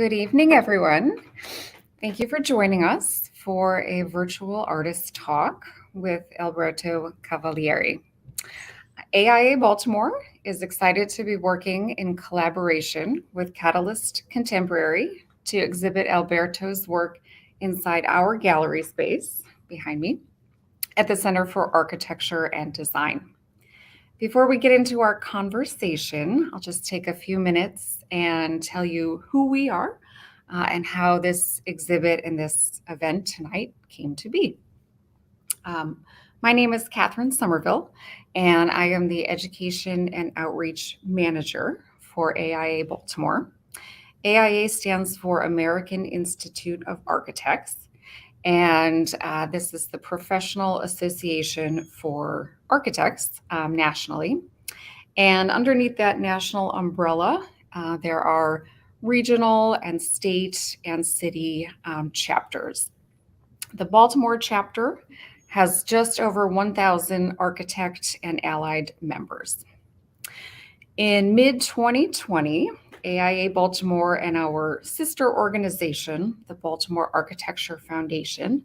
Good evening, everyone. Thank you for joining us for a virtual artist talk with Alberto Cavalieri. AIA Baltimore is excited to be working in collaboration with Catalyst Contemporary to exhibit Alberto's work inside our gallery space behind me at the Center for Architecture and Design. Before we get into our conversation, I'll just take a few minutes and tell you who we are and how this exhibit and this event tonight came to be. My name is Catherine Somerville, and I am the Education and Outreach Manager for AIA Baltimore. AIA stands for American Institute of Architects, and this is the professional association for architects nationally. And underneath that national umbrella, there are regional and state and city chapters. The Baltimore chapter has just over 1,000 architect and allied members. In mid-2020, AIA Baltimore and our sister organization, the Baltimore Architecture Foundation,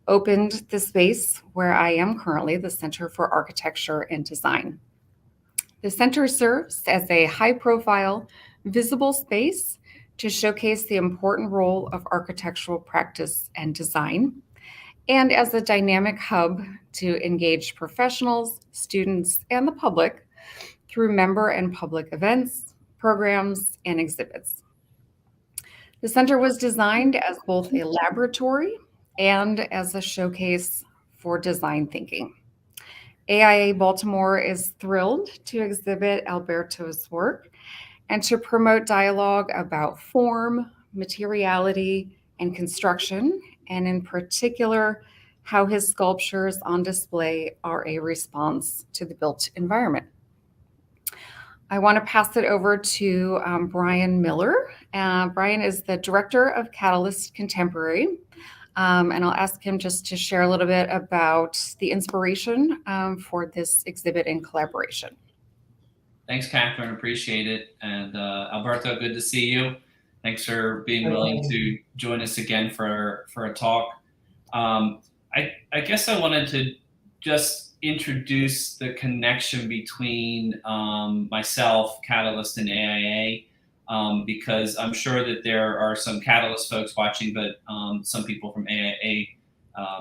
opened the space where I am currently, the Center for Architecture and Design. The center serves as a high-profile, visible space to showcase the important role of architectural practice and design, and as a dynamic hub to engage professionals, students, and the public through member and public events, programs, and exhibits. The center was designed as both a laboratory and as a showcase for design thinking. AIA Baltimore is thrilled to exhibit Alberto's work and to promote dialogue about form, materiality, and construction, and in particular, how his sculptures on display are a response to the built environment. I want to pass it over to Brian Miller. Brian is the director of Catalyst Contemporary, and I'll ask him just to share a little bit about the inspiration for this exhibit and collaboration. Thanks, Catherine. Appreciate it. And Alberto, good to see you. Thanks for being willing to join us again for a talk. I guess I wanted to just introduce the connection between myself, Catalyst, and AIA, because I'm sure that there are some Catalyst folks watching, but some people from AIA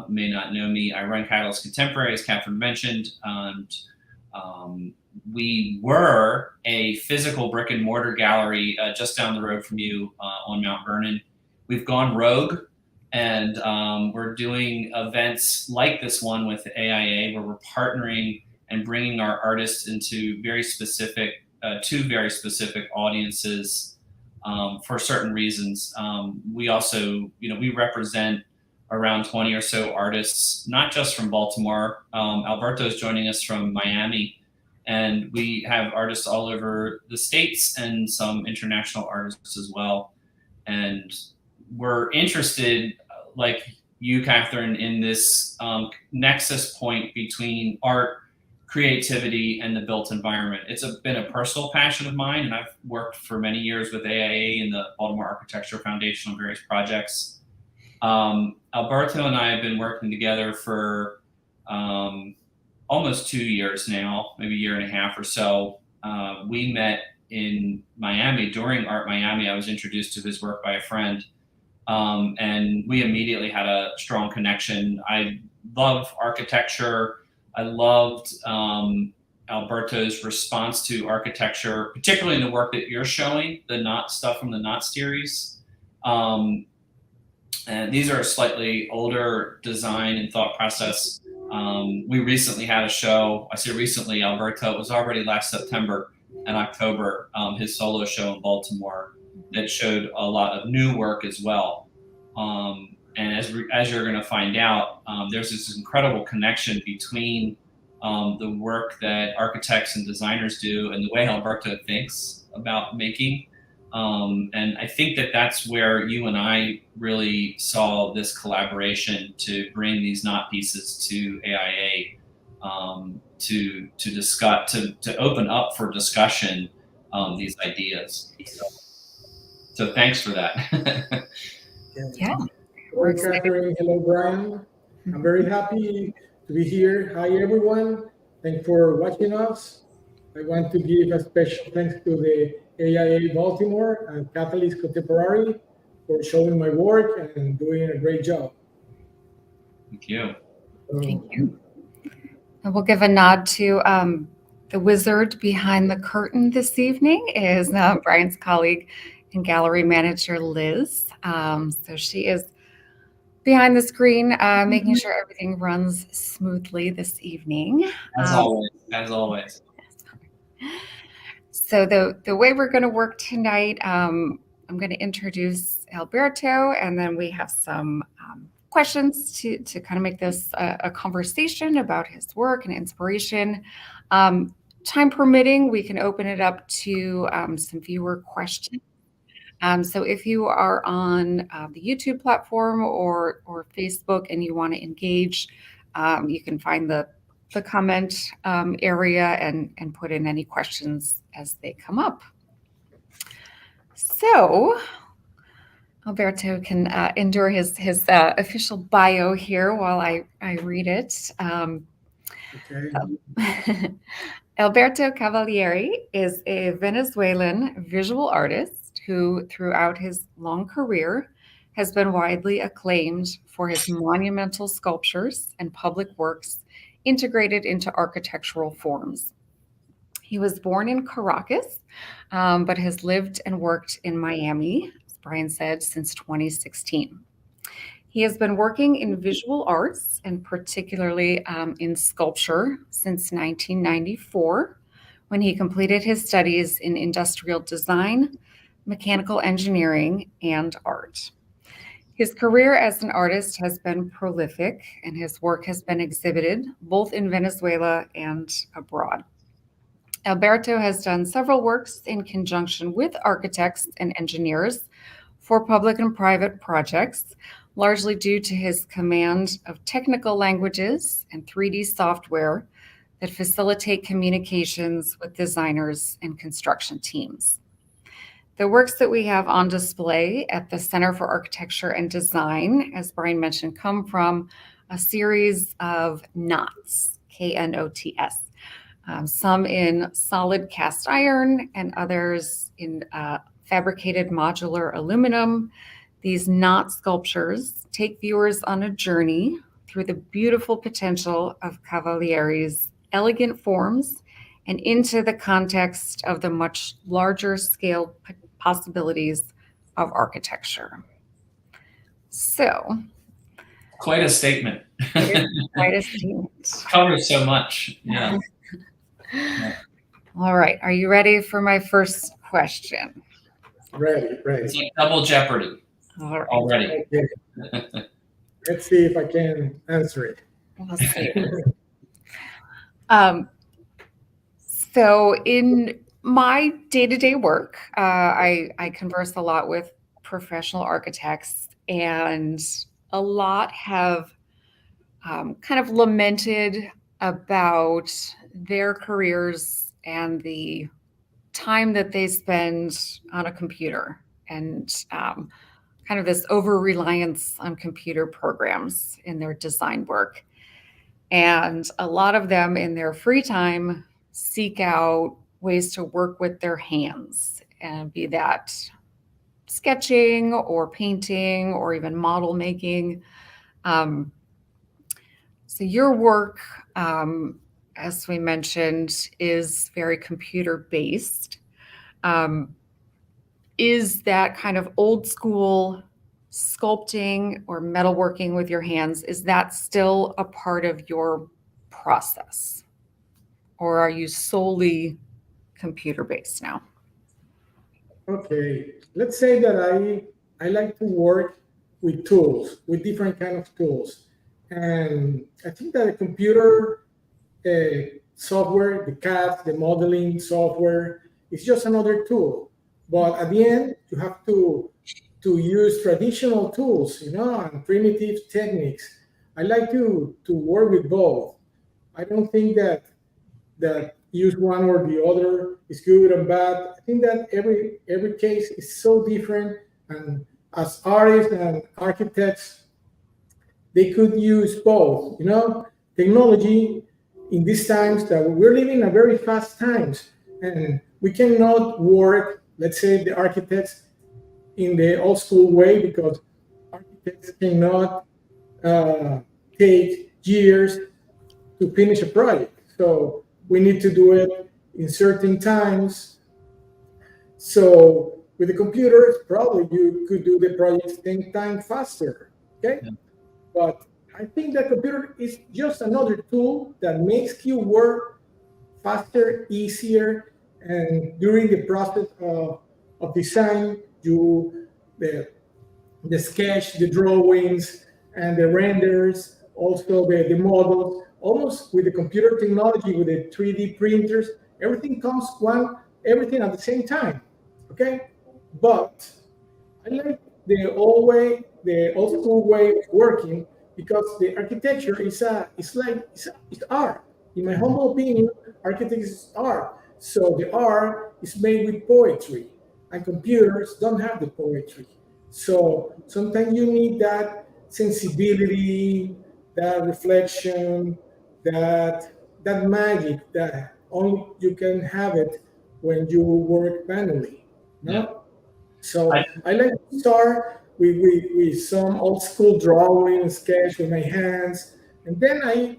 may not know me. I run Catalyst Contemporary, as Catherine mentioned, and we were a physical brick and mortar gallery just down the road from you on Mount Vernon. We've gone rogue, and we're doing events like this one with the AIA, where we're partnering and bringing our artists into very specific, to very specific audiences for certain reasons. We also, we represent around 20 or so artists, not just from Baltimore. Alberto is joining us from Miami, and we have artists all over the States and some international artists as well. And we're interested, like you, Catherine, in this nexus point between art, creativity, and the built environment. It's been a personal passion of mine, and I've worked for many years with AIA and the Baltimore Architecture Foundation on various projects. Alberto and I have been working together for almost 2 years now, maybe a year and a half or so. We met in Miami. During Art Miami, I was introduced to his work by a friend. And we immediately had a strong connection. I love architecture. I loved Alberto's response to architecture, particularly in the work that you're showing, the Knot stuff from the Knot series. And these are a slightly older design and thought process. We recently had a show. I say recently, Alberto, it was already last September and October, his solo show in Baltimore that showed a lot of new work as well. And as you're going to find out, there's this incredible connection between the work that architects and designers do and the way Alberto thinks about making. And I think that that's where you and I really saw this collaboration to bring these Knot pieces to AIA, to discuss, to open up for discussion these ideas. So, So thanks for that. Yeah, we're Hello, excited. Catherine. Hello, Brian. I'm very happy to be here. Hi, everyone. Thanks for watching us. I want to give a special thanks to the AIA Baltimore and Catalyst Contemporary for showing my work and doing a great job. Thank you. Thank you. And we'll give a nod to the wizard behind the curtain this evening is Brian's colleague and gallery manager, Liz. So she is behind the screen, making sure everything runs smoothly this evening. As always. As always. So the way we're going to work tonight, I'm going to introduce Alberto, and then we have some questions to kind of make this a conversation about his work and inspiration. Time permitting, we can open it up to some viewer questions. So if you are on the YouTube platform or Facebook and you want to engage, you can find the comment area and put in any questions as they come up. So Alberto can endure his official bio here while I read it. Okay. Alberto Cavalieri is a Venezuelan visual artist who, throughout his long career, has been widely acclaimed for his monumental sculptures and public works integrated into architectural forms. He was born in Caracas, but has lived and worked in Miami, as Brian said, since 2016. He has been working in visual arts and particularly in sculpture since 1994, when he completed his studies in industrial design, mechanical engineering, and art. His career as an artist has been prolific, and his work has been exhibited both in Venezuela and abroad. Alberto has done several works in conjunction with architects and engineers for public and private projects, largely due to his command of technical languages and 3D software that facilitate communications with designers and construction teams. The works that we have on display at the Center for Architecture and Design, as Brian mentioned, come from a series of knots, KNOTS. Some in solid cast iron and others in fabricated modular aluminum. These knot sculptures take viewers on a journey through the beautiful potential of Cavalieri's elegant forms and into the context of the much larger scale possibilities of architecture. So, quite a statement. Quite a statement. Covers so much. Yeah. All right. Are you ready for my first question? Ready. It's like double jeopardy. All right. Already. Okay. Let's see if I can answer it. We'll see. So in my day-to-day work, I converse a lot with professional architects, and a lot have kind of lamented about their careers and the time that they spend on a computer and kind of this over-reliance on computer programs in their design work. And a lot of them in their free time seek out ways to work with their hands, and be that sketching or painting or even model making. So your work, as we mentioned, is very computer-based. Is that kind of old school sculpting or metalworking with your hands, is that still a part of your process? Or are you solely computer-based now? Okay, let's say that I like to work with tools, with different kind of tools. And I think that the computer software, the CAD, the modeling software, is just another tool. But at the end, you have to use traditional tools, and primitive techniques. I like to work with both. I don't think that use one or the other is good and bad. I think that every case is so different, and as artists and architects, they could use both. Technology in these times that we're living in a very fast times, and we cannot work, let's say, the architects in the old school way, because architects cannot take years to finish a project. So we need to do it in certain times. So with the computers, probably you could do the project 10 times faster. Okay. Yeah. But I think the computer is just another tool that makes you work faster, easier, and during the process of design, the sketch, the drawings, and the renders, also the models, almost with the computer technology, with the 3D printers, everything comes everything at the same time. Okay, but I like the old school way of working, because the architecture is art. In my humble opinion, architecture is art. So the art is made with poetry, and computers don't have the poetry. So sometimes you need that sensibility, that reflection, that magic that only you can have it when you work manually. No? Yeah. So I like to start with some old school drawing, sketch with my hands, and then I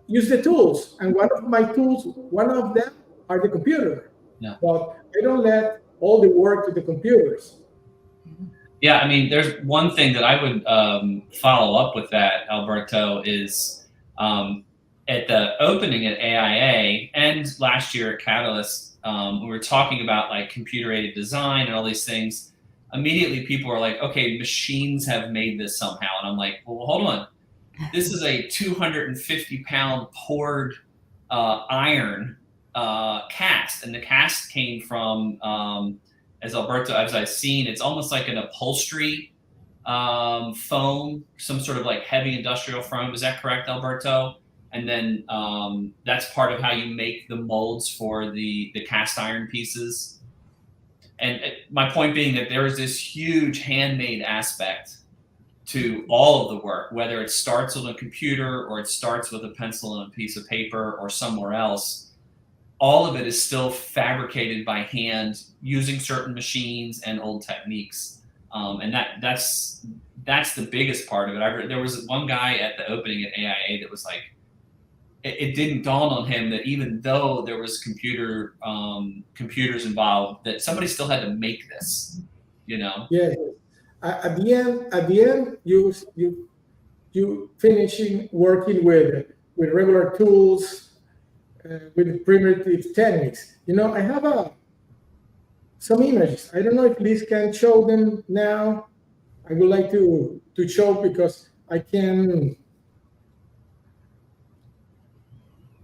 use the tools. And one of them are the computer. Yeah. But I don't let all the work to the computers. Yeah, I mean, there's one thing that I would follow up with that, Alberto, is at the opening at AIA and last year at Catalyst, we were talking about like computer-aided design and all these things. Immediately, people are like, okay, machines have made this somehow. And I'm like, well, hold on. This is a 250-pound poured iron cast. And the cast came from, as I've seen, it's almost like an upholstery foam, some sort of like heavy industrial foam. Is that correct, Alberto? And then that's part of how you make the molds for the cast iron pieces. And my point being that there is this huge handmade aspect to all of the work, whether it starts on a computer or it starts with a pencil and a piece of paper or somewhere else. All of it is still fabricated by hand using certain machines and old techniques. And that's the biggest part of it. There was one guy at the opening at AIA that was like, it didn't dawn on him that even though there was computers involved, that somebody still had to make this, Yeah. At the end, you finishing working with regular tools, with primitive techniques. I have some images. I don't know if Liz can show them now. I would like to show, because I can.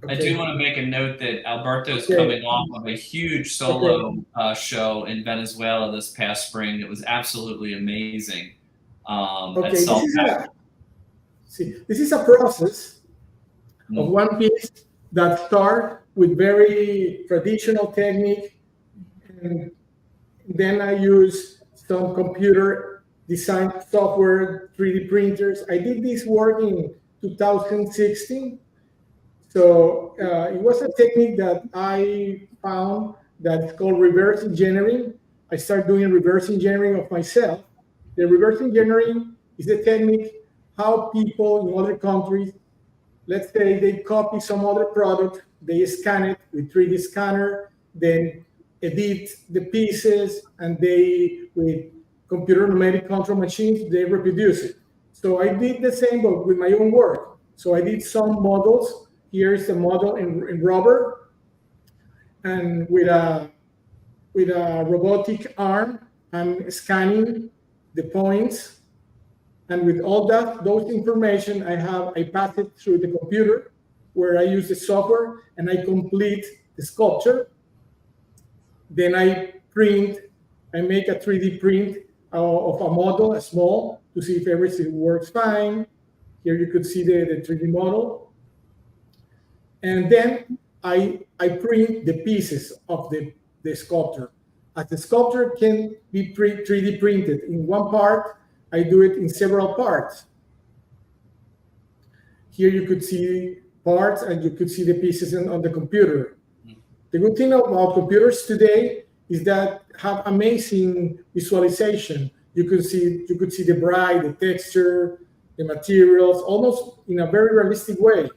I do want to make a note that Alberto's coming off of a huge solo show in Venezuela this past spring. It was absolutely amazing. This is a process of one piece that starts with very traditional technique, and then I use some computer design software, 3D printers. I did this work in 2016. So it was a technique that I found that's called reverse engineering. I started doing reverse engineering of myself. The reverse engineering is a technique how people in other countries, let's say they copy some other product, they scan it with 3D scanner, then edit the pieces, and with computer numeric control machines, they reproduce it. So I did the same, but with my own work. So I did some models. Here's the model in rubber, and with a robotic arm, I'm scanning the points, and with all those information I pass it through the computer, where I use the software, and I complete the sculpture. Then I make a 3D print of a model, a small, to see if everything works fine. Here you could see the 3D model. And then I print the pieces of the sculpture. As the sculpture can be 3D printed in one part, I do it in several parts. Here you could see parts and you could see the pieces on the computer. The good thing about computers today is that have amazing visualization. You could see the bright, the texture, the materials, almost in a very realistic way.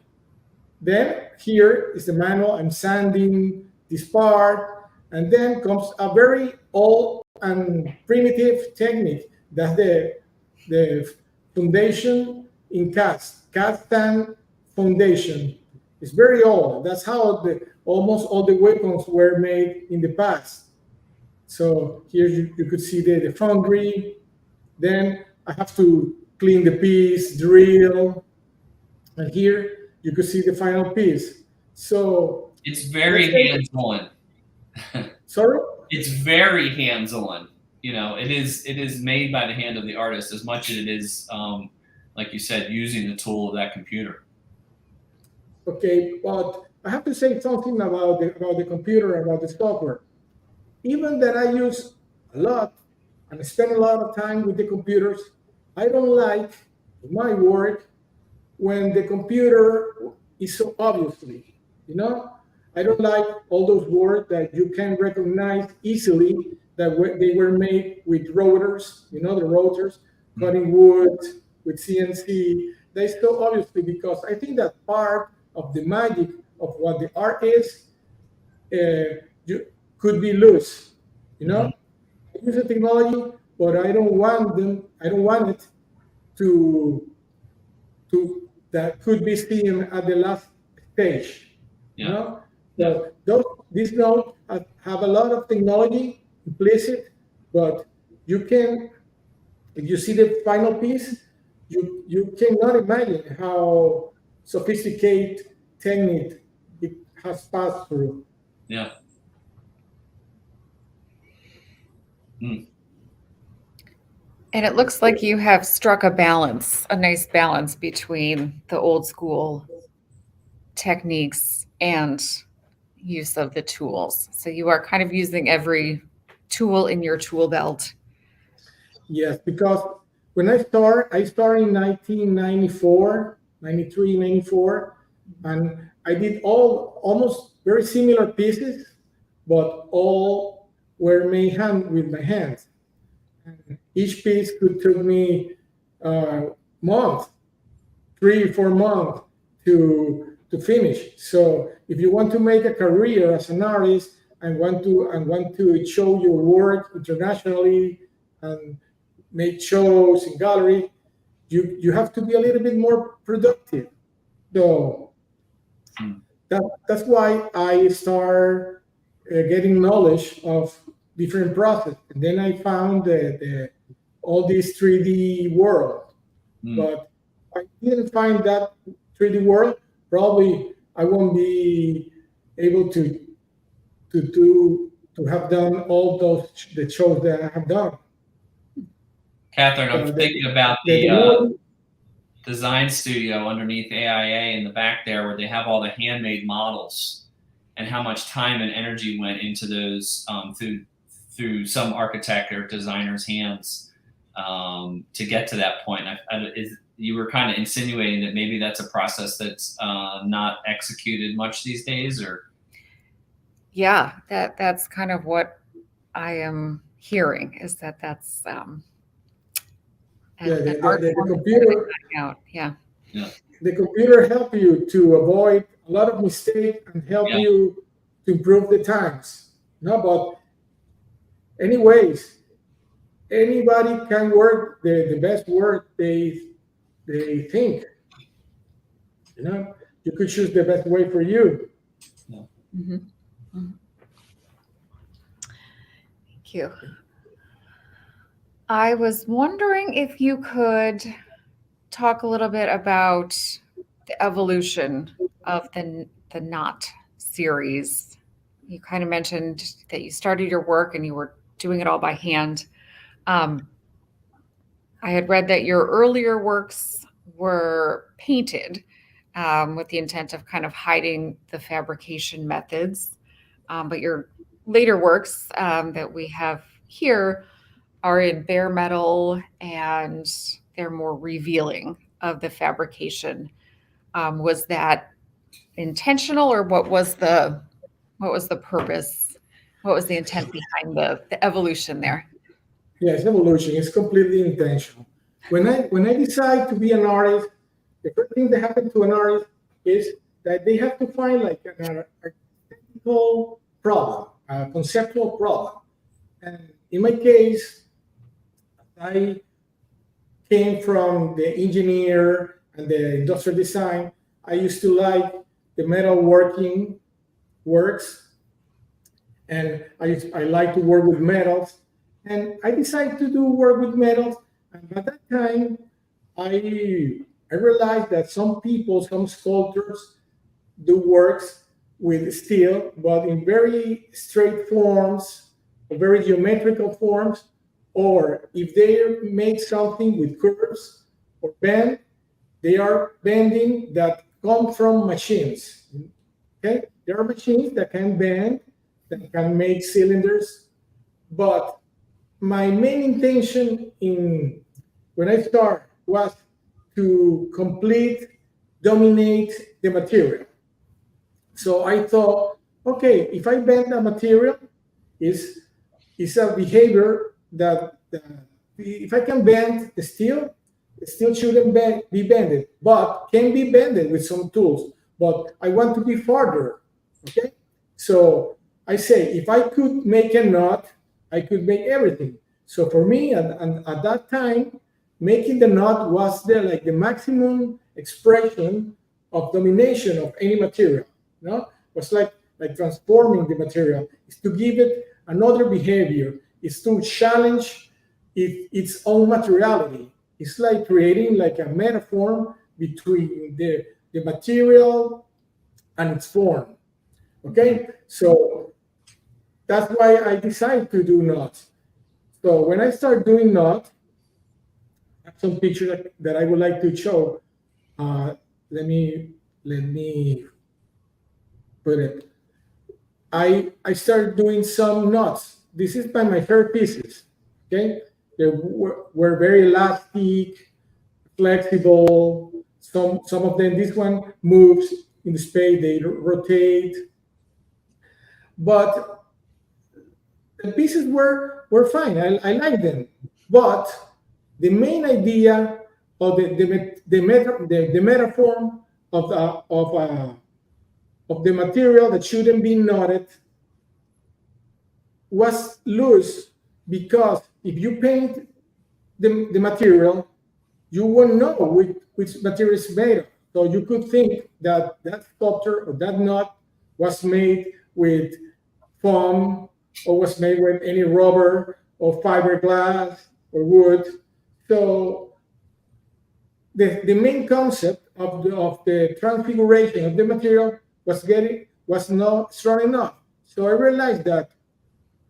Then here is the manual. I'm sanding this part, and then comes a very old and primitive technique. That's the foundation in cast and foundation. It's very old. That's how almost all the weapons were made in the past. So here you could see the foundry. Then I have to clean the piece, drill, and here you could see the final piece. So it's very hands-on. Sorry? It's very hands-on. You know, it is made by the hand of the artist as much as it is, like you said, using the tool of that computer. Okay, but I have to say something about the computer, about the software. Even that I use a lot and spend a lot of time with the computers, I don't like my work when the computer is so obviously, you know? I don't like all those words that you can recognize easily that they were made with rotors, you know, the rotors, cutting wood with CNC. They so obviously, because I think that part of the magic of what the art is, could be loose, you know? I use the technology, but I don't want it to that could be seen at the last stage, you know? So these nodes have a lot of technology implicit, but you can, if you see the final piece, you cannot imagine how sophisticated technique it has passed through. Yeah. And it looks like you have struck a nice balance between the old school techniques and use of the tools. So you are kind of using every tool in your tool belt. Yes, because when I started in 1994, 93, 94, and I did almost very similar pieces, but all were made with my hands. And each piece could take me months, 3-4 months to finish. So if you want to make a career as an artist and want to show your work internationally and make shows in gallery, you have to be a little bit more productive. So that's why I start getting knowledge of different processes, and then I found all this 3D world. But I didn't find that 3D world. Probably I won't be able to have done all the shows that I have done. Catherine, I'm thinking about the design studio underneath AIA in the back there, where they have all the handmade models, and how much time and energy went into those through some architect or designer's hands to get to that point. You were kind of insinuating that maybe that's a process that's not executed much these days, or? Yeah, that's kind of what I am hearing, is that's the computer out. Yeah. The computer help you to avoid a lot of mistakes and help you to improve the times. No, but anyways, anybody can work the best work they think. You know, you could choose the best way for you. Yeah. Thank you. I was wondering if you could talk a little bit about the evolution of the Knot series. You kind of mentioned that you started your work and you were doing it all by hand. I had read that your earlier works were painted, with the intent of kind of hiding the fabrication methods. But your later works that we have here are in bare metal, and they're more revealing of the fabrication. Was that intentional, or what was the purpose? What was the intent behind the evolution there? Yes, evolution is completely intentional. When I decide to be an artist, the first thing that happens to an artist is that they have to find like a technical problem, a conceptual problem. And in my case, I came from the engineer and the industrial design. I used to like the metalworking works, and I like to work with metals. And I decided to do work with metals. And at that time, I realized that some people, some sculptors, do works with steel, but in very straight forms, or very geometrical forms, or if they make something with curves or bend, they are bending that come from machines. Okay, there are machines that can bend, that can make cylinders, but my main intention in when I start was to dominate the material. So I thought, okay, if I bend a material, is a behavior that if I can bend the steel shouldn't be bended, but can be bended with some tools. But I want to be farther. Okay, so I say if I could make a knot, I could make everything. So for me, at that time, making the knot was the maximum expression of domination of any material. You know, it was like transforming the material. Is to give it another behavior. Is to challenge its own materiality. It's like creating like a metaphor between the material and its form. Okay, so that's why I decided to do knots. So when I start doing knots, I have some pictures that I would like to show. Let me put it. I started doing some knots. This is by my hair pieces. Okay, they were very elastic, flexible. Some of them, this one moves in the space. They rotate, but the pieces were fine. I like them, but the main idea of the metaphor of the material that shouldn't be knotted was loose, because if you paint the material, you won't know which material is made of. So you could think that that sculpture or that knot was made with foam, or was made with any rubber or fiberglass or wood. So the main concept of the transfiguration of the material was not strong enough. So I realized that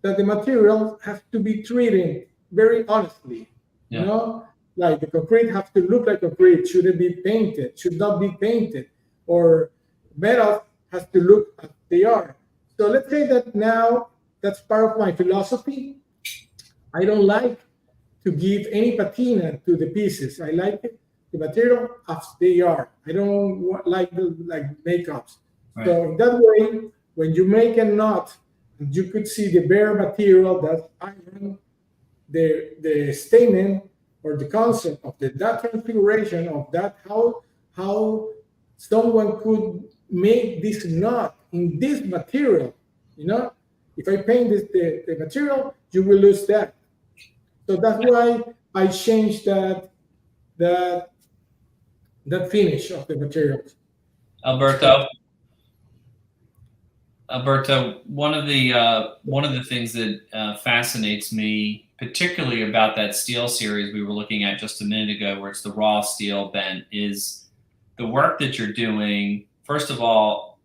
the material has to be treated very honestly. Yeah. You know, like the concrete has to look like concrete, shouldn't be painted, should not be painted, or metal has to look as they are. So let's say that now that's part of my philosophy. I don't like to give any patina to the pieces. I like the material as they are. I don't like makeups. Right. So in that way, when you make a knot, you could see the bare material that iron, the statement or the concept of that transfiguration of that, how someone could make this knot in this material. You know, if I paint the material, you will lose that. So that's why I changed that finish of the materials. Alberto, one of the things that fascinates me, particularly about that steel series we were looking at just a minute ago, where it's the raw steel bent, is the work that you're doing. First of all,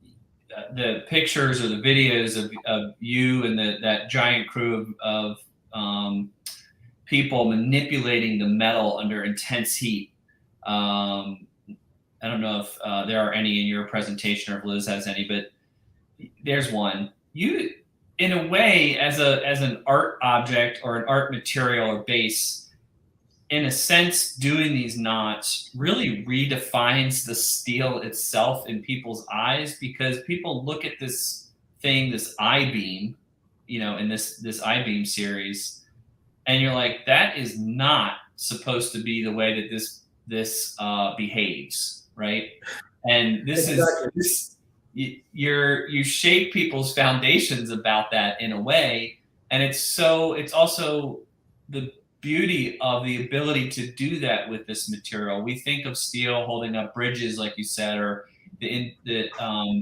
the pictures or the videos of you and that giant crew of people manipulating the metal under intense heat. I don't know if there are any in your presentation or if Liz has any, but there's one. You, in a way, as an art object or an art material or base, in a sense, doing these knots really redefines the steel itself in people's eyes, because people look at this thing, this I-beam, in this I-beam series, and you're like, that is not supposed to be the way that this behaves, right? And this Exactly. is you shape people's foundations about that in a way, and it's also the beauty of the ability to do that with this material. We think of steel holding up bridges, like you said, or the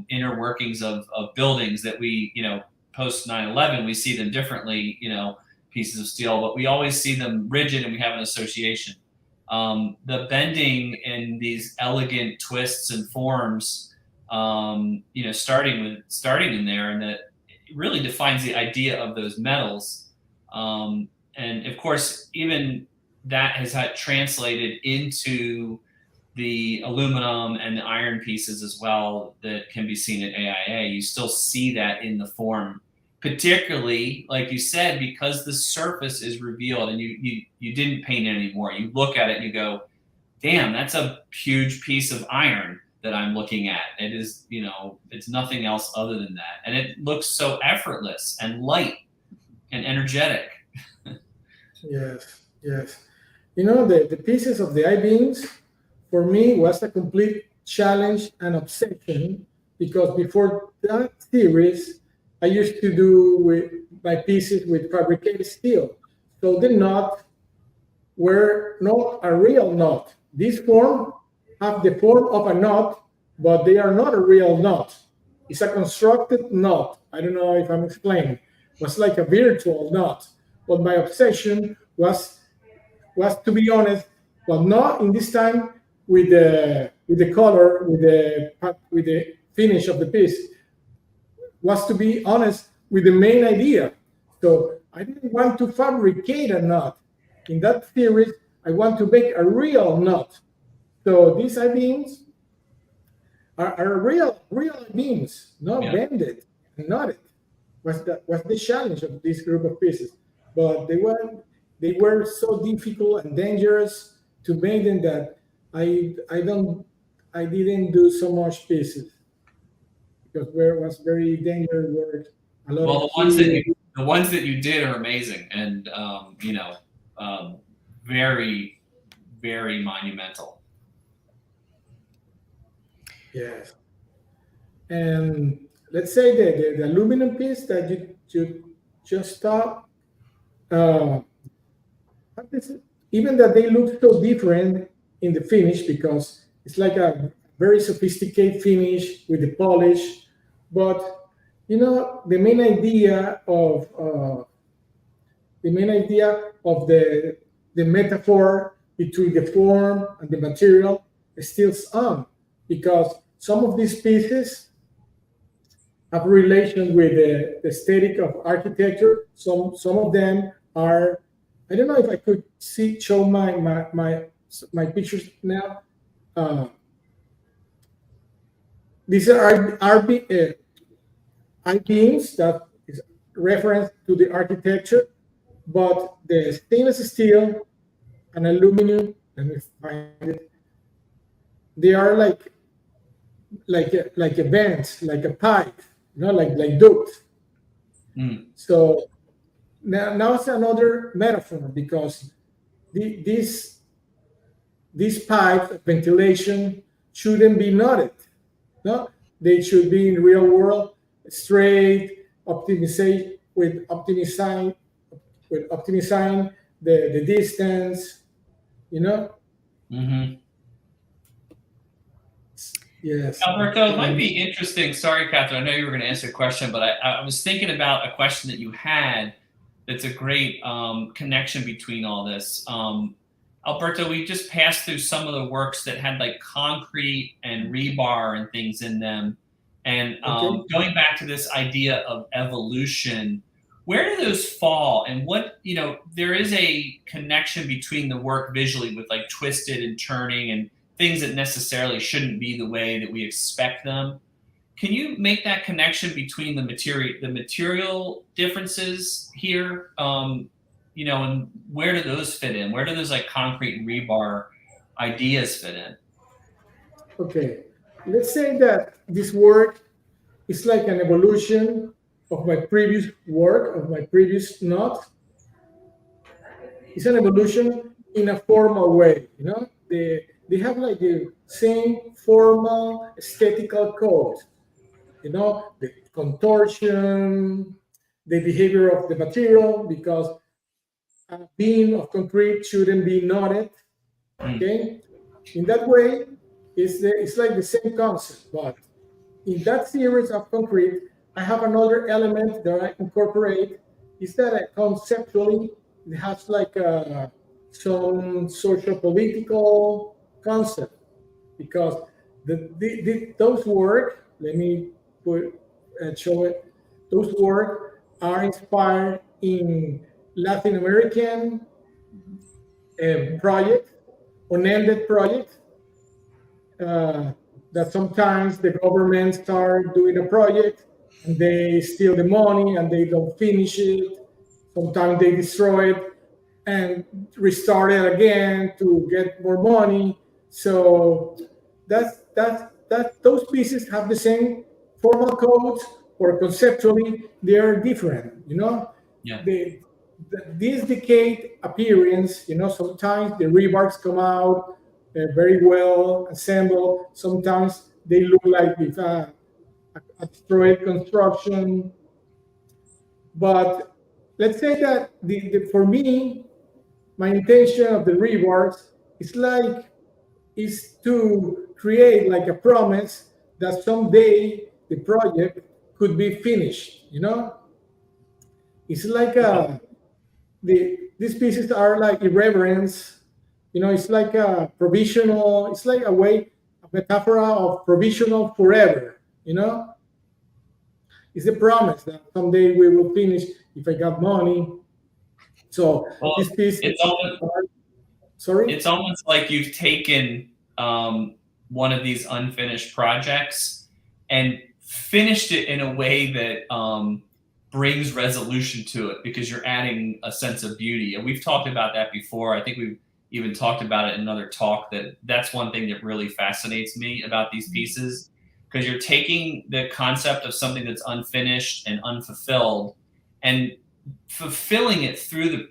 inner workings of buildings that we, post 9/11, we see them differently, pieces of steel, but we always see them rigid and we have an association. The bending in these elegant twists and forms, starting in there, and that really defines the idea of those metals. And of course, even that has had translated into the aluminum and the iron pieces as well that can be seen at AIA. You still see that in the form, particularly, like you said, because the surface is revealed and you didn't paint it anymore. You look at it and you go, damn, that's a huge piece of iron that I'm looking at. It is, it's nothing else other than that. And it looks so effortless and light and energetic. Yes, yes. The pieces of the I-beams, for me, was a complete challenge and obsession, because before that series, I used to do with my pieces with fabricated steel. So the knot were not a real knot. This form have the form of a knot, but they are not a real knot. It's a constructed knot. I don't know if I'm explaining. It was like a virtual knot. But my obsession was to be honest, well, not in this time with the color, with the finish of the piece, was to be honest with the main idea. So I didn't want to fabricate a knot. In that series, I want to make a real knot. So these I-beams are real I-beams, not bended, knotted. Was the challenge of this group of pieces. But they were so difficult and dangerous to make them that I didn't do so much pieces, because it was very dangerous work. Well, the ones that you did are amazing, and very, very monumental. Yes. And let's say the aluminum piece that you just saw, even that they look so different in the finish, because it's like a very sophisticated finish with the polish, but the main idea of the metaphor between the form and the material is still on, because some of these pieces have relation with the aesthetic of architecture. Some of them are, I don't know if I could show my pictures now. These are I-beams that is reference to the architecture, but the stainless steel and aluminum, let me find it, they are like a vent, like a pipe, like duct. So now it's another metaphor, because these pipes of ventilation shouldn't be knotted. No, they should be in real world straight, optimizing the distance. Mm-hmm. Yes. Alberto, it might be interesting. Sorry, Catherine, I know you were going to answer a question, but I was thinking about a question that you had that's a great connection between all this. Alberto, we just passed through some of the works that had like concrete and rebar and things in them. And going back to this idea of evolution, where do those fall? And what, there is a connection between the work visually with like twisted and turning and things that necessarily shouldn't be the way that we expect them. Can you make that connection between the material differences here? And where do those fit in? Where do those like concrete and rebar ideas fit in? Okay, let's say that this work is like an evolution of my previous work, of my previous knot. It's an evolution in a formal way, They have like the same formal aesthetical code, the contortion, the behavior of the material, because a beam of concrete shouldn't be knotted. Okay, in that way, it's like the same concept, but in that series of concrete, I have another element that I incorporate. Is that conceptually it has like some social political concept, because those work. Let me show it. Those work are inspired in Latin American project, unended project, that sometimes the government start doing a project and they steal the money and they don't finish it. Sometimes they destroy it and restart it again to get more money. So those pieces have the same formal codes, or conceptually they are different. Yeah. This decayed appearance. Sometimes the rebars come out very well assembled. Sometimes they look like with a destroyed construction. But let's say that for me, my intention of the rebars is to create like a promise that someday the project could be finished. It's like these pieces are like irreverence. It's like a provisional. It's like a metaphor of provisional forever. It's a promise that someday we will finish if I got money. So this piece. Sorry. It's almost like you've taken one of these unfinished projects and finished it in a way that brings resolution to it, because you're adding a sense of beauty. And we've talked about that before. I think we've even talked about it in another talk, that's one thing that really fascinates me about these pieces, because you're taking the concept of something that's unfinished and unfulfilled and fulfilling it through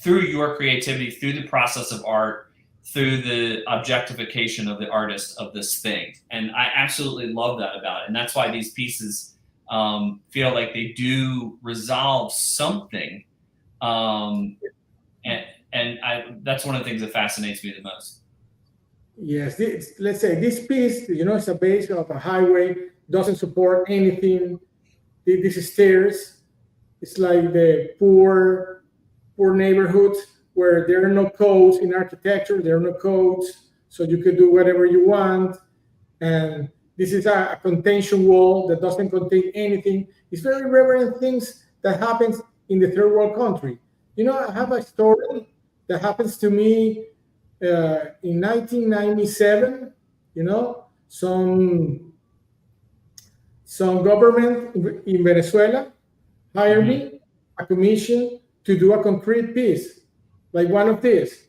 your creativity, through the process of art, through the objectification of the artist of this thing. And I absolutely love that about it. And that's why these pieces feel like they do resolve something. That's one of the things that fascinates me the most. Yes, let's say this piece, it's a base of a highway, doesn't support anything. These stairs, it's like the poor neighborhoods where there are no codes in architecture. There are no codes, so you could do whatever you want. And this is a contention wall that doesn't contain anything. It's very reverent things that happens in the third world country. I have a story that happens to me in 1997. Some government in Venezuela hired me a commission to do a concrete piece, like one of these.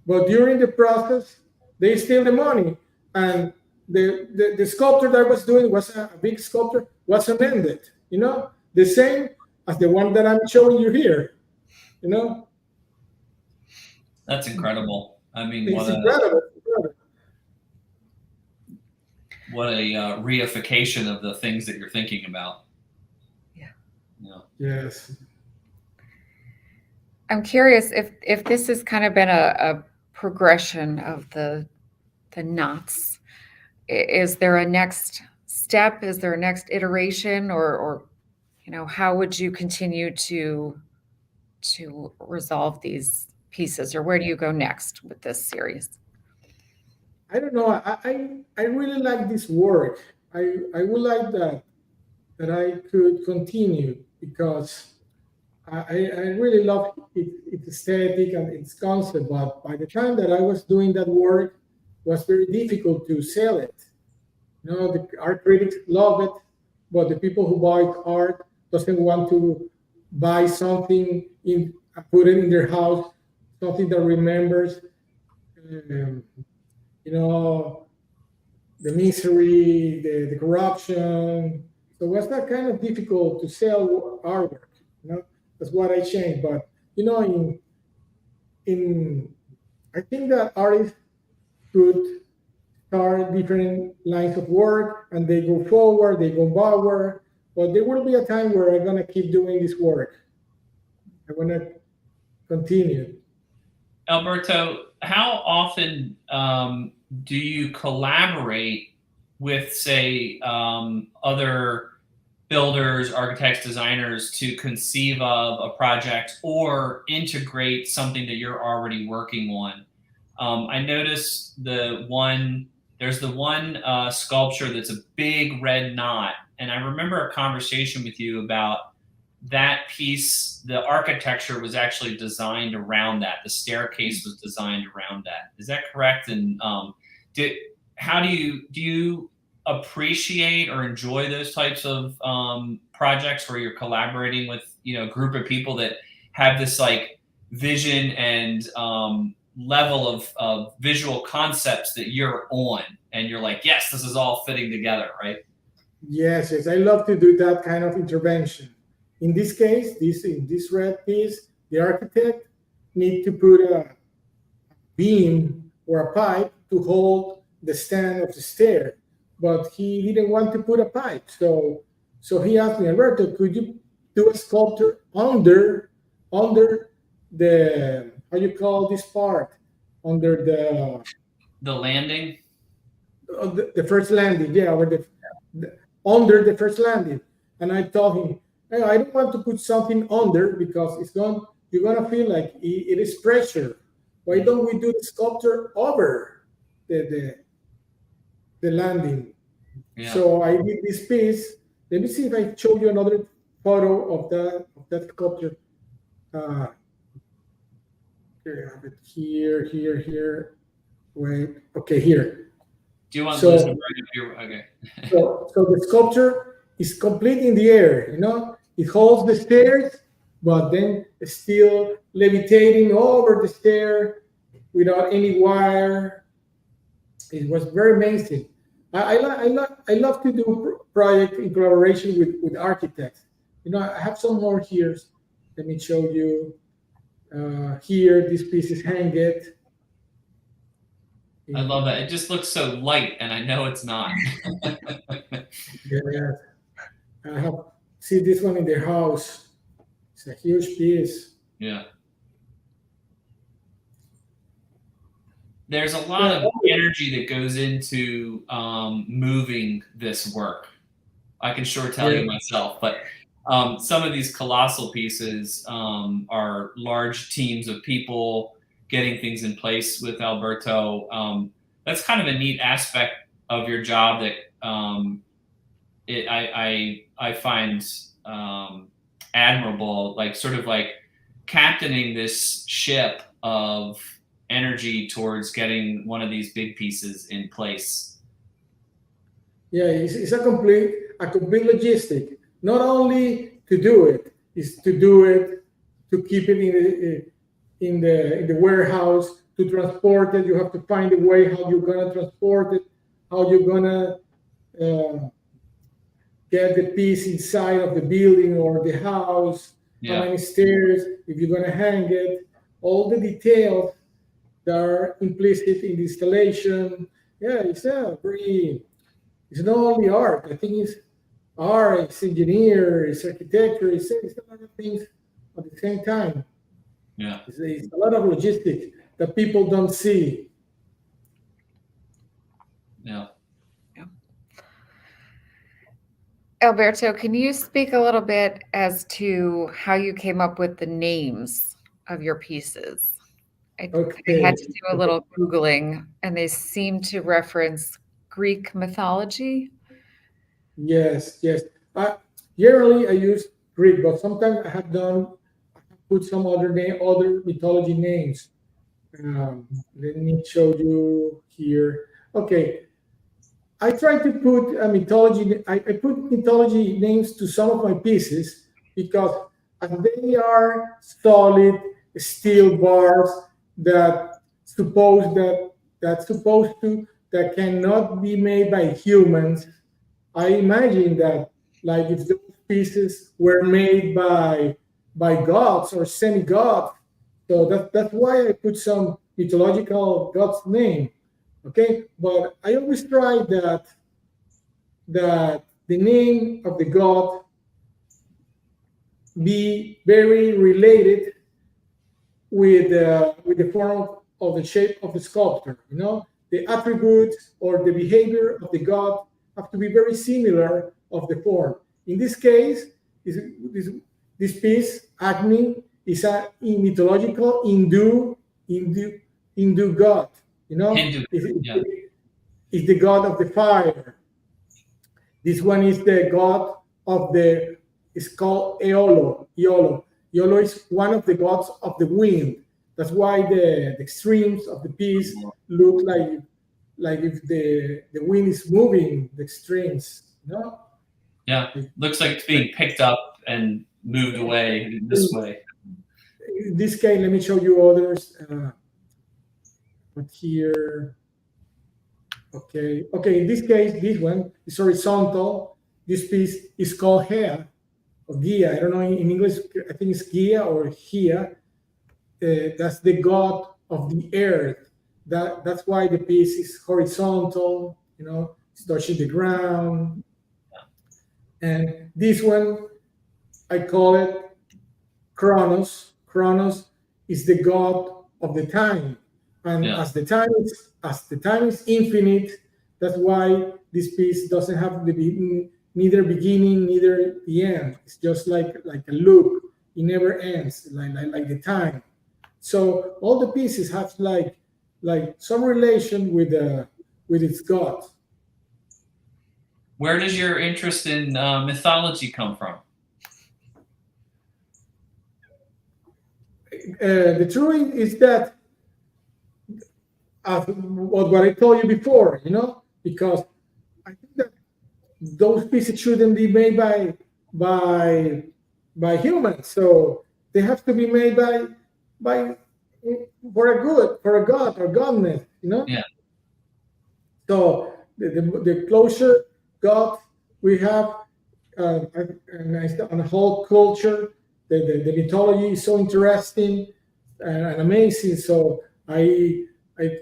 But during the process, they steal the money, and the sculpture that I was doing was a big sculpture, was unended. The same as the one that I'm showing you here. That's incredible. I mean, it's incredible. What a reification of the things that you're thinking about. Yeah. Yes. I'm curious if this has kind of been a progression of the knots. Is there a next step? Is there a next iteration, or how would you continue to resolve these pieces, or where do you go next with this series? I don't know. I really like this work. I would like that I could continue, because I really love its aesthetic and its concept. But by the time that I was doing that work, was very difficult to sell it. The art critics love it, but the people who buy art doesn't want to buy something in put it in their house, something that remembers, um, you know, the misery, the corruption. So it was that kind of difficult to sell artwork. That's what I changed. But in I think that artists could start different lines of work and they go forward, they go backward. But there will be a time where I'm gonna keep doing this work. I wanna continue. Alberto, how often do you collaborate with, say, other builders, architects, designers to conceive of a project or integrate something that you're already working on? I noticed there's the one sculpture that's a big red knot. And I remember a conversation with you about that piece. The architecture was actually designed around that. The staircase was designed around that. Is that correct? And how do you appreciate or enjoy those types of projects where you're collaborating with a group of people that have this like vision and level of visual concepts that you're on, and you're like, yes, this is all fitting together, right? Yes, I love to do that kind of intervention. In this case, in this red piece, the architect need to put a beam or a pipe to hold the stand of the stair, but he didn't want to put a pipe. So he asked me, Alberto, could you do a sculpture under the, how you call this part, under the landing, the first landing, yeah, or under the first landing. And I told him, hey, I don't want to put something under because you're gonna feel like it is pressure. Why don't we do the sculpture over the landing? Yeah. So I did this piece. Let me see if I show you another photo of that sculpture. Here, I have it here. Wait, okay, here. Do you want to listen right up here? Okay. so the sculpture is complete in the air, It holds the stairs, but then it's still levitating over the stair without any wire. It was very amazing. I love to do project in collaboration with architects. I have some more here. Let me show you. Here, this piece is hanged. I love that. It just looks so light, and I know it's not. Yeah, I have see this one in their house. It's a huge piece. Yeah. There's a lot of energy that goes into moving this work. I can sure tell you myself, but some of these colossal pieces are large teams of people getting things in place with Alberto. That's kind of a neat aspect of your job that I find admirable, like sort of like captaining this ship of energy towards getting one of these big pieces in place. Yeah, it's a complete logistic. Not only to do it, is to do it, to keep it in the warehouse, to transport it. You have to find a way how you're gonna transport it, how you're gonna get the piece inside of the building or the house, how many stairs, if you're gonna hang it, all the details that are implicit in the installation. Yeah, it's not only art. I think it's art, it's engineer, it's architecture, it's a lot of things at the same time. Yeah. It's a lot of logistics that people don't see. Yeah. Alberto, can you speak a little bit as to how you came up with the names of your pieces? I had to do a little Googling, and they seem to reference Greek mythology. Yes. Generally, I use Greek, but sometimes I have put some other mythology names. Let me show you here. Okay, I try to put a mythology. I put mythology names to some of my pieces because as they are solid steel bars that suppose that supposed to that cannot be made by humans. I imagine that like if those pieces were made by gods or semi-gods. So that's why I put some mythological god's name. Okay, but I always try that the name of the god be very related with the form of the shape of the sculpture. You know, the attributes or the behavior of the god have to be very similar of the form. In this case, this, this piece, Agni, is a mythological Hindu god. You know, Hindu. Yeah. is the god of the fire. This one is the god of the. It's called Eolo. Eolo. Eolo is one of the gods of the wind. That's why the extremes of the piece look like if the wind is moving the extremes. No. Yeah. Looks like it's being picked up and moved away this way. In this case, let me show you others. But here. Okay. Okay. In this case, this one is horizontal. This piece is called Hea or Gia. I don't know in English. I think it's Gia or Hea. That's the god of the earth. That's why the piece is horizontal. You know, it's touching the ground. And this one, I call it Kronos. Kronos is the god of the time, and Yeah. as the time is infinite, that's why this piece doesn't have neither beginning neither the end. It's just like a loop. It never ends, like the time. So all the pieces have like some relation with its god. Where does your interest in mythology come from? The truth is that what I told you before, you know, because I think that those pieces shouldn't be made by by humans. So they have to be made by for a god or godness, you know. Yeah. So the closer God we have, on the whole culture, the mythology is so interesting and amazing. So I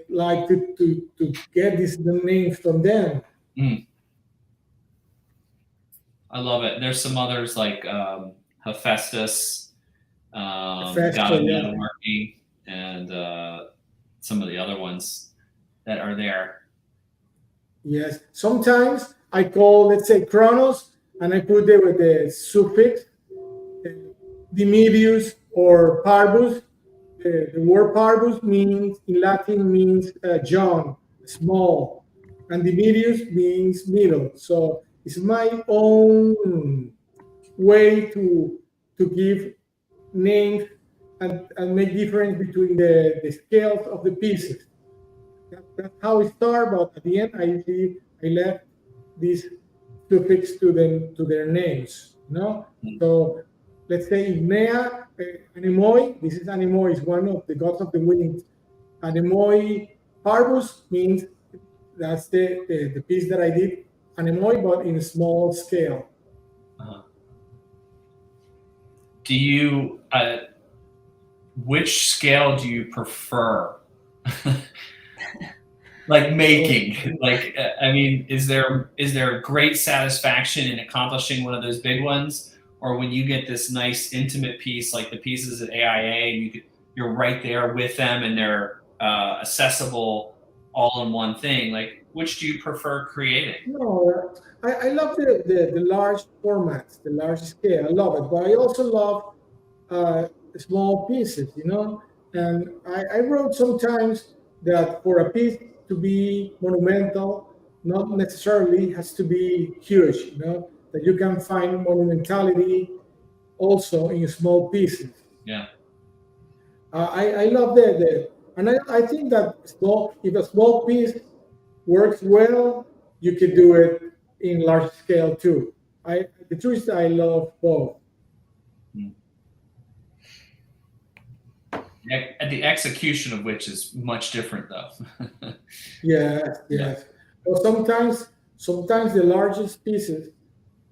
like to get these the names from them. Mm. I love it. There's some others like Hephaestus, Hephaestus, God of yeah. Metalworking, and some of the other ones that are there. Yes. Sometimes I call, let's say, Chronos, and I put it with the suffix Dimidius or Parvus. The word Parvus means in Latin means John, small, and Dimidius means middle. So it's my own way to give names and make difference between the scales of the pieces. That's how it started, but at the end I left this suffix to them to their names. No, so let's say Ignea, Anemoi. This is Anemoi, is one of the gods of the wind. Anemoi Parvus means that's the piece that I did Anemoi, but in a small scale. Uh-huh. Do you which scale do you prefer? Like making, like I mean, is there great satisfaction in accomplishing one of those big ones, or when you get this nice intimate piece like the pieces at AIA, and you're right there with them and they're accessible all in one thing? Like, which do you prefer creating? No, I love the large formats, the large scale. I love it, but I also love uh, small pieces, you know. And I wrote sometimes that for a piece to be monumental, not necessarily has to be huge, you know, that you can find monumentality also in small pieces. Yeah. I love And I think that if a small piece works well, you can do it in large scale too. The truth is I love both. The execution of which is much different, though. Yes. Well, sometimes the largest pieces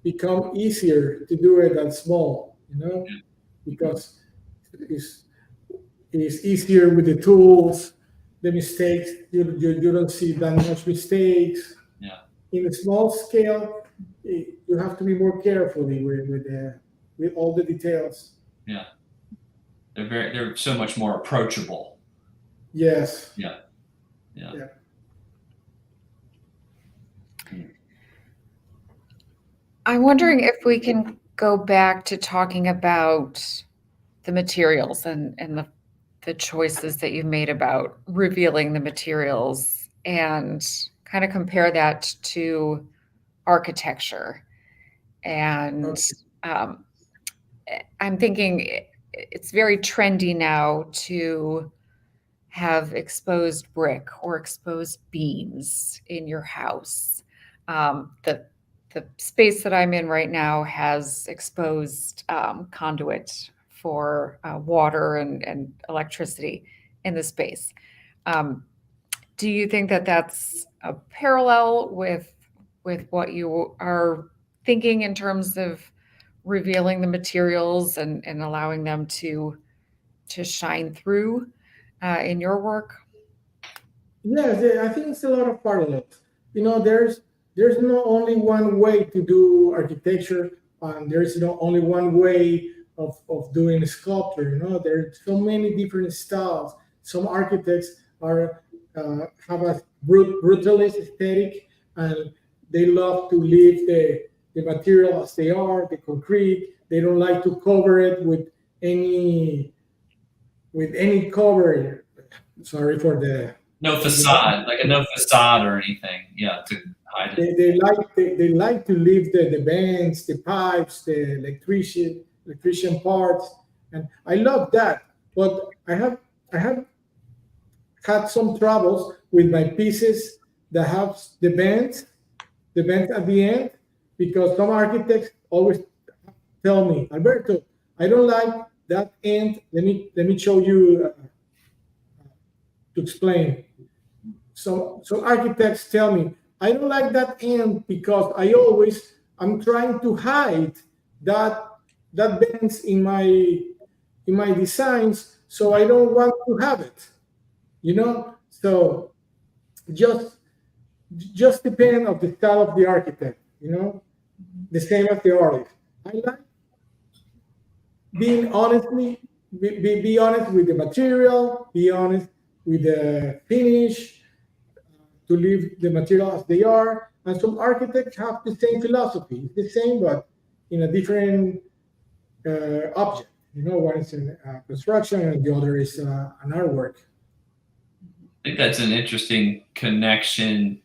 become easier to do it than small, because it's, it's easier with the tools, the mistakes, you don't see that much mistakes. Yeah. In a small scale, you have to be more carefully with all the details. Yeah. They're so much more approachable. Yes. Yeah. I'm wondering if we can go back to talking about the materials and the choices that you've made about revealing the materials and kind of compare that to architecture. And I'm thinking it's very trendy now to have exposed brick or exposed beams in your house. The space that I'm in right now has exposed conduit for water and electricity in the space. Do you think that that's a parallel with what you are thinking in terms of revealing the materials and allowing them to shine through in your work? Yes, I think it's a lot of parallels. There's not only one way to do architecture, and there's not only one way of doing sculpture. There's so many different styles. Some architects have a brutalist aesthetic, and they love to leave the material as they are, the concrete. They don't like to cover it with any cover. Sorry for the no facade, like a no facade or anything. Yeah, to hide it. They like to leave the bands, the pipes, the electrician parts, and I love that. But I have had some troubles with my pieces that have the bands at the end, because some architects always tell me, Alberto, I don't like that end. Let me show you to explain. So architects tell me, I don't like that end because I'm trying to hide that bends in my designs, so I don't want to have it. So just depend of the style of the architect. The same as the artist. I like being be honest with the material, be honest with the finish, to leave the material as they are. And some architects have the same philosophy. It's the same, but in a different object. One is in construction and the other is an artwork. I think that's an interesting connection,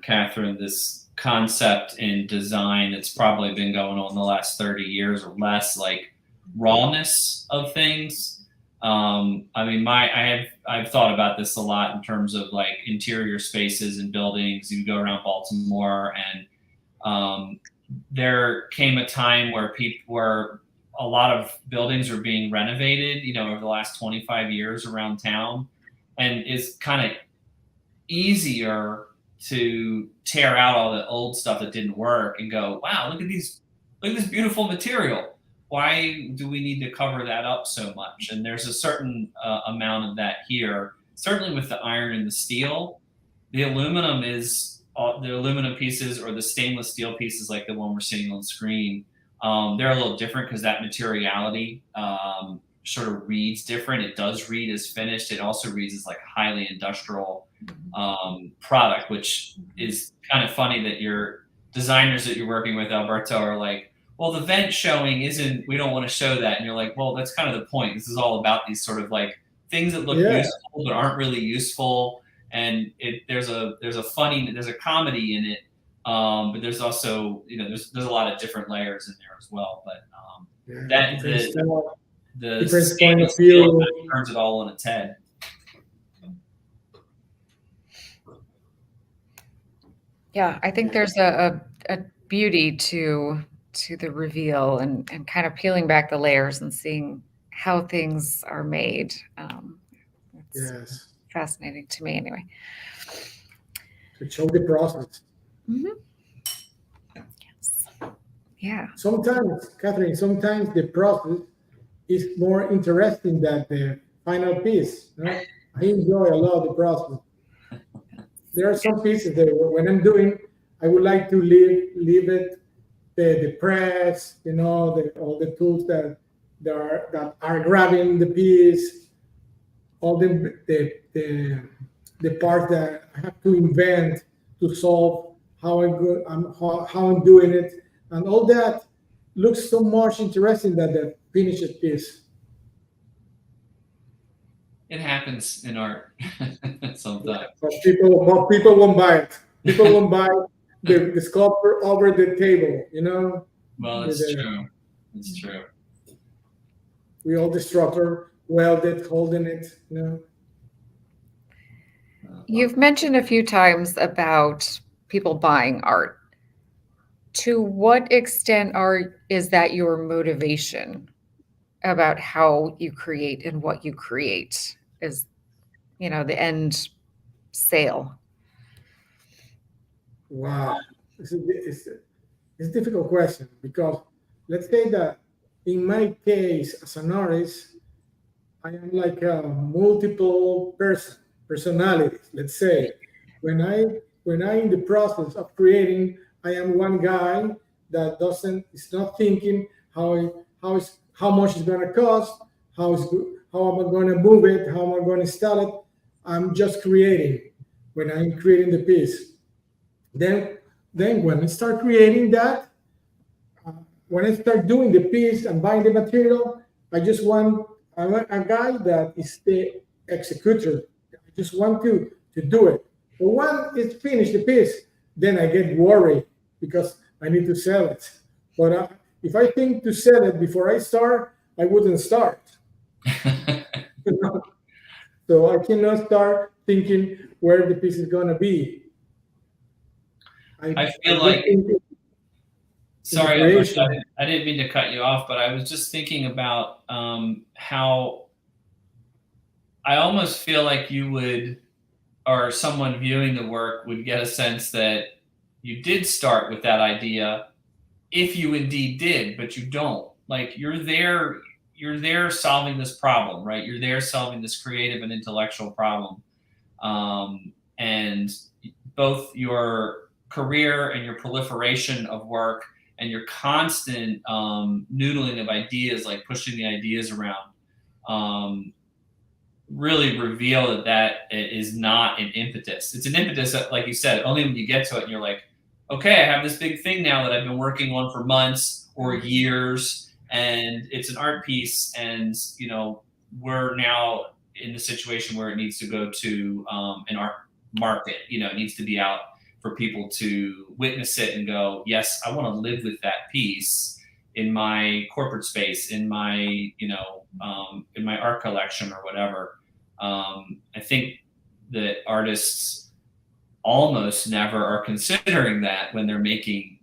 Catherine, this concept in design that's probably been going on the last 30 years or less, like rawness of things. I've thought about this a lot in terms of like interior spaces and buildings. You go around Baltimore, and there came a time where a lot of buildings were being renovated, over the last 25 years around town, and it's kind of easier to tear out all the old stuff that didn't work and go, wow, look at this beautiful material. Why do we need to cover that up so much? And there's a certain amount of that here. Certainly with the iron and the steel, the aluminum pieces or the stainless steel pieces, like the one we're seeing on screen, they're a little different because that materiality sort of reads different. It does read as finished. It also reads as like highly industrial product, which is kind of funny that your designers that you're working with, Alberto, are like, well, the vent showing we don't want to show that. And you're like, well, that's kind of the point. This is all about these sort of like things that look useful but aren't really useful. And there's a comedy in it. But there's also, there's a lot of different layers in there as well. But the different point of view turns it all on its head. Yeah, I think there's a beauty to the reveal and kind of peeling back the layers and seeing how things are made. It's Yes, fascinating to me anyway. to show the process. Hmm. Yes. Yeah. Sometimes, Catherine, sometimes the process is more interesting than the final piece. No? I enjoy a lot the process. There are some pieces that when I'm doing, I would like to leave it the press, all the tools that are grabbing the piece, all the parts that I have to invent to solve how I'm doing it, and all that looks so much interesting than the finished piece. It happens in art sometimes. But people won't buy it. People won't buy the sculpture over the table. Well, With it's the, true. It's true. we all the structure welded, holding it. You've mentioned a few times about people buying art. To what extent is that your motivation about how you create and what you create is, the end sale? Wow, it's a difficult question because let's say that in my case as an artist, I am like a multiple personalities. Let's say when I in the process of creating, I am one guy that doesn't is not thinking how much it's gonna cost, how am I gonna move it, how am I gonna install it. I'm just creating when I'm creating the piece. Then then when I start creating that, uh, when I start doing the piece and buying the material, I want a guy that is the executor. I just want to do it. But when it's finished the piece, then I get worried because I need to sell it. But if I think to sell it before I start, I wouldn't start. So I cannot start thinking where the piece is gonna be. I I I feel just like, think in the sorry, Alberto, creation. I didn't mean to cut you off, but I was just thinking about how I almost feel like you would, or someone viewing the work would get a sense that you did start with that idea, if you indeed did, but you don't. Like you're there solving this problem, right? You're there solving this creative and intellectual problem. And both your career and your proliferation of work and your constant noodling of ideas, like pushing the ideas around, um, really reveal that is not an impetus. It's an impetus that, like you said, only when you get to it and you're like, okay, I have this big thing now that I've been working on for months or years, and it's an art piece, and we're now in the situation where it needs to go to an art market. It needs to be out for people to witness it and go, yes, I want to live with that piece in my corporate space, in my art collection or whatever. I think that artists almost never are considering that when they're making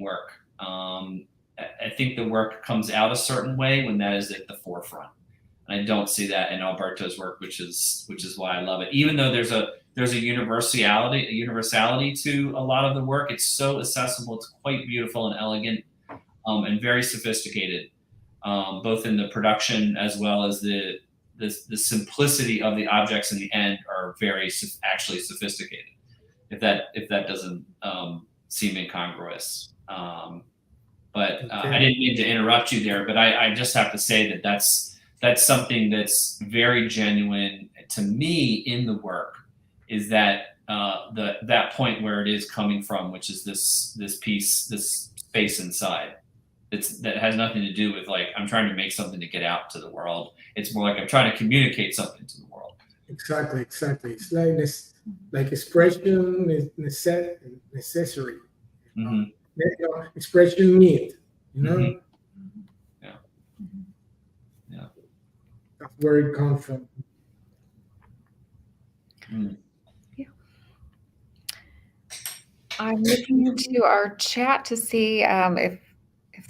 work. I think the work comes out a certain way when that is at the forefront. And I don't see that in Alberto's work, which is why I love it. Even though there's a universality to a lot of the work, it's so accessible. It's quite beautiful and elegant, and very sophisticated, both in the production as well as the simplicity of the objects in the end are very actually sophisticated. If that doesn't seem incongruous. But I Okay. didn't mean to interrupt you there, but I just have to say that that's something that's very genuine to me in the work, is that that point where it is coming from, which is this piece, this space inside. That has nothing to do with like I'm trying to make something to get out to the world. It's more like I'm trying to communicate something to the world. Exactly, exactly. It's like this, like expression is necessary. Hmm. Expression need. You Hmm. know, Yeah. Yeah. that's where it comes from. Mm. Yeah. I'm looking into our chat to see if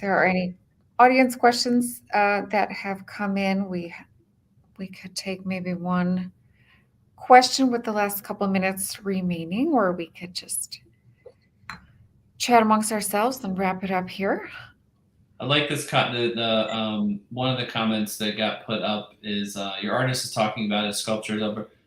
there are any audience questions that have come in. We could take maybe one question with the last couple of minutes remaining, or we could just chat amongst ourselves and wrap it up here. I like this. One of the comments that got put up is your artist is talking about his sculptures.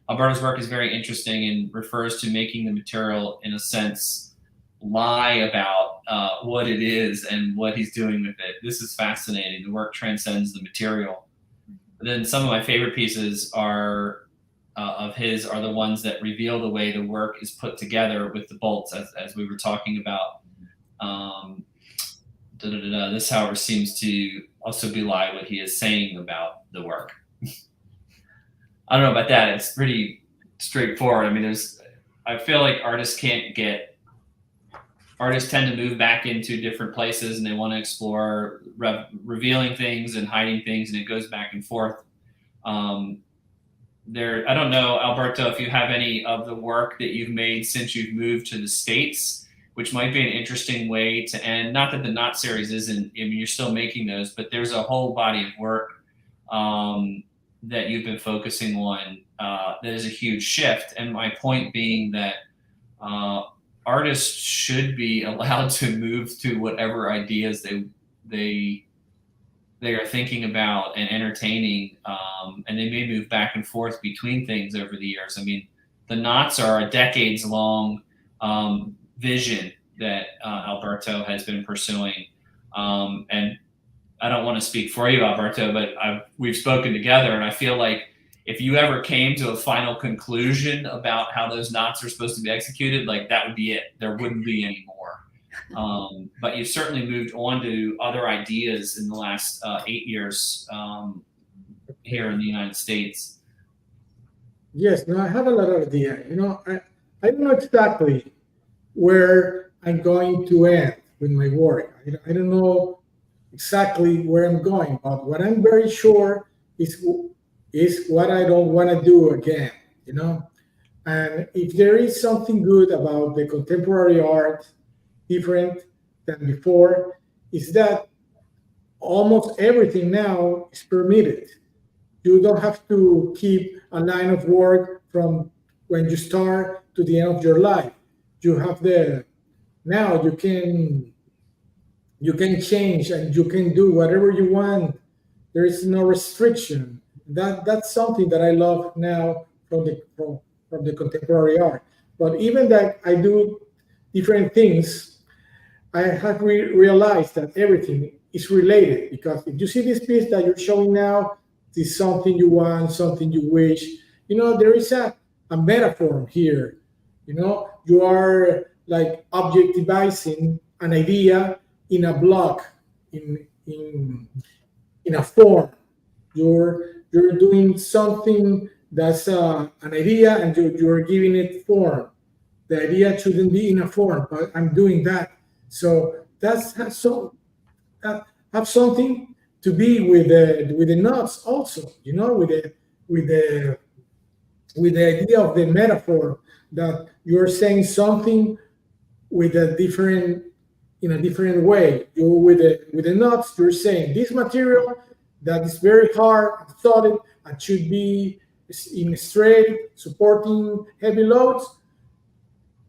Alberto's work is very interesting and refers to making the material, in a sense, lie about what it is and what he's doing with it. This is fascinating. The work transcends the material. But then some of my favorite pieces of his are the ones that reveal the way the work is put together with the bolts, as we were talking about. This, however, seems to also belie what he is saying about the work. I don't know about that. It's pretty straightforward. I mean, I feel like artists tend to move back into different places and they want to explore revealing things and hiding things, and it goes back and forth. I don't know, Alberto, if you have any of the work that you've made since you've moved to the States, which might be an interesting way to end. Not that the Knot series isn't, I mean, you're still making those, but there's a whole body of work that you've been focusing on that is a huge shift. And my point being that artists should be allowed to move to whatever ideas they are thinking about and entertaining, and they may move back and forth between things over the years. I mean, the Knots are a decades-long vision that Alberto has been pursuing, and I don't want to speak for you, Alberto, but we've spoken together, and I feel like if you ever came to a final conclusion about how those Knots are supposed to be executed, like that would be it. There wouldn't be any more. But you've certainly moved on to other ideas in the last 8 years here in the United States. Yes, no, I have a lot of ideas. I don't know exactly where I'm going to end with my work. I don't know exactly where I'm going, but what I'm very sure is what I don't want to do again, And if there is something good about the contemporary art, different than before, is that almost everything now is permitted. You don't have to keep a line of work from when you start to the end of your life. You have now you can change and you can do whatever you want. There is no restriction. That's something that I love now from the contemporary art. But even that I do different things, I have realized that everything is related, because if you see this piece that you're showing now, it's something you want, something you wish. There is a metaphor here. You are like objectivizing an idea in a block, in a form. You're doing something that's an idea, and you're giving it form. The idea shouldn't be in a form, but I'm doing that. So that have something to be with the Knots also. With the idea of the metaphor, that you're saying something with a different way. With the Knots, you're saying this material that is very hard, solid, and should be in straight, supporting heavy loads.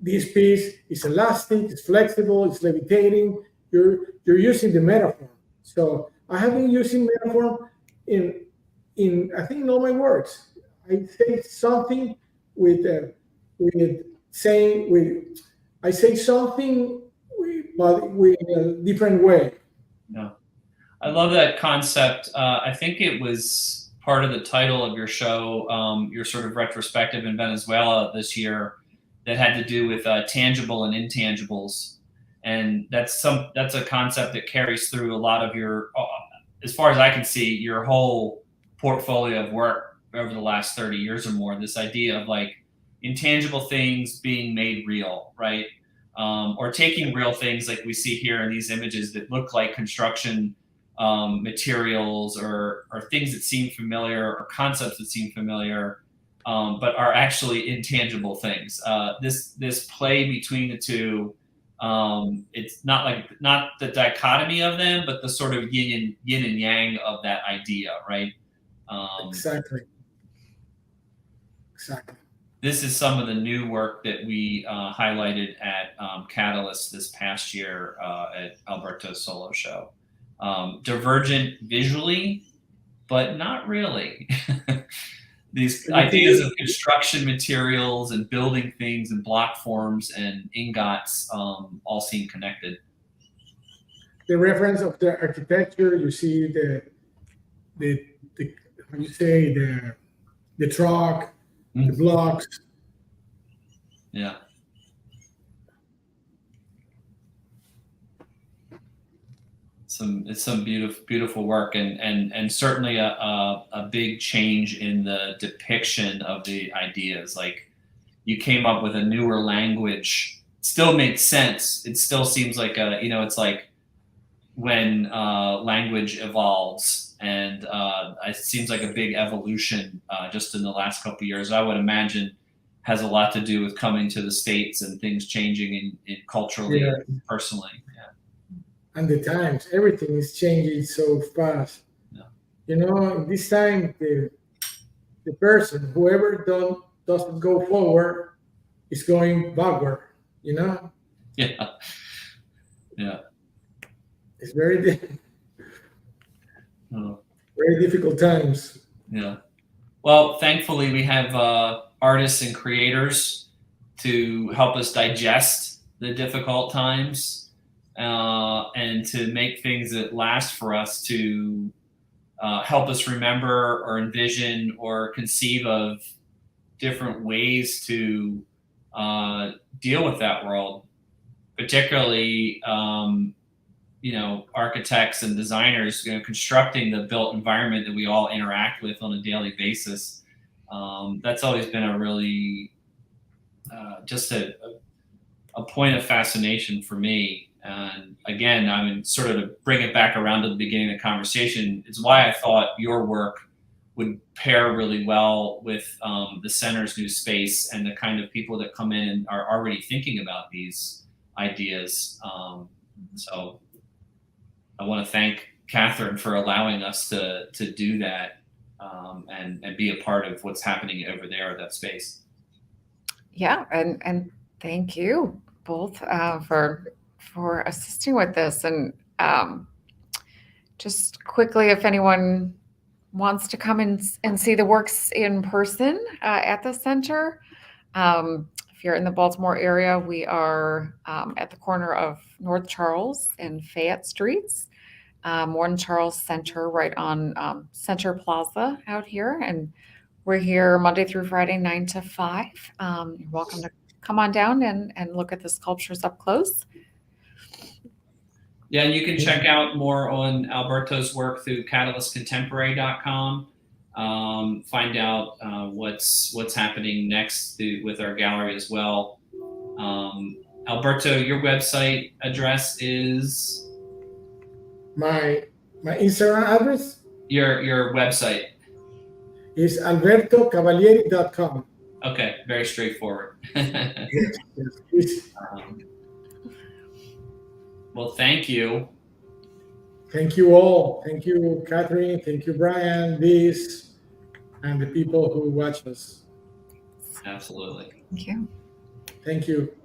This piece is elastic, it's flexible, it's levitating. You're using the metaphor. So I have been using metaphor in I think in all my works. I say something I say something but with a different way. Yeah, I love that concept. I think it was part of the title of your show, your sort of retrospective in Venezuela this year, that had to do with tangible and intangibles, and that's a concept that carries through a lot of your, as far as I can see, your whole portfolio of work over the last 30 years or more. This idea of like intangible things being made real, right? Or taking real things like we see here in these images that look like construction materials or things that seem familiar or concepts that seem familiar, but are actually intangible things. This play between the two It's not the dichotomy of them, but the sort of yin and yang of that idea, right? Exactly. This is some of the new work that we highlighted at Catalyst this past year at Alberto's solo show. Divergent visually, but not really. These ideas of construction materials and building things and block forms and ingots all seem connected. The reference of the architecture, you see the how you say, the truck, the blocks. Yeah. It's some beautiful work, and certainly a big change in the depiction of the ideas. Like, you came up with a newer language. Still makes sense. It still seems like it's like when language evolves, and it seems like a big evolution just in the last couple of years. I would imagine has a lot to do with coming to the States and things changing in culturally, personally. And the times, everything is changing so fast. Yeah. This time the person, whoever doesn't go forward, is going backward. Yeah. It's very difficult times. Yeah. Well, thankfully we have artists and creators to help us digest the difficult times. And to make things that last for us, to help us remember or envision or conceive of different ways to deal with that world, particularly architects and designers constructing the built environment that we all interact with on a daily basis. That's always been a really just a point of fascination for me. And again, I mean, sort of to bring it back around to the beginning of the conversation, it's why I thought your work would pair really well with the center's new space and the kind of people that come in and are already thinking about these ideas. So I want to thank Catherine for allowing us to do that and be a part of what's happening over there at that space. Yeah, and thank you both for assisting with this. And just quickly, if anyone wants to come and see the works in person at the center, if you're in the Baltimore area, we are at the corner of North Charles and Fayette Streets, Warren Charles Center, right on Center Plaza out here. And we're here Monday through Friday, 9 to 5. You're welcome to come on down and look at the sculptures up close. Yeah, and you can check out more on Alberto's work through catalystcontemporary.com. Find out what's happening next with our gallery as well. Alberto, your website address is? My Instagram address? Your website is albertocavalieri.com. Okay, very straightforward. Yes. Well, thank you. Thank you all. Thank you, Catherine. Thank you, Brian, Liz, and the people who watch us. Absolutely. Thank you. Thank you.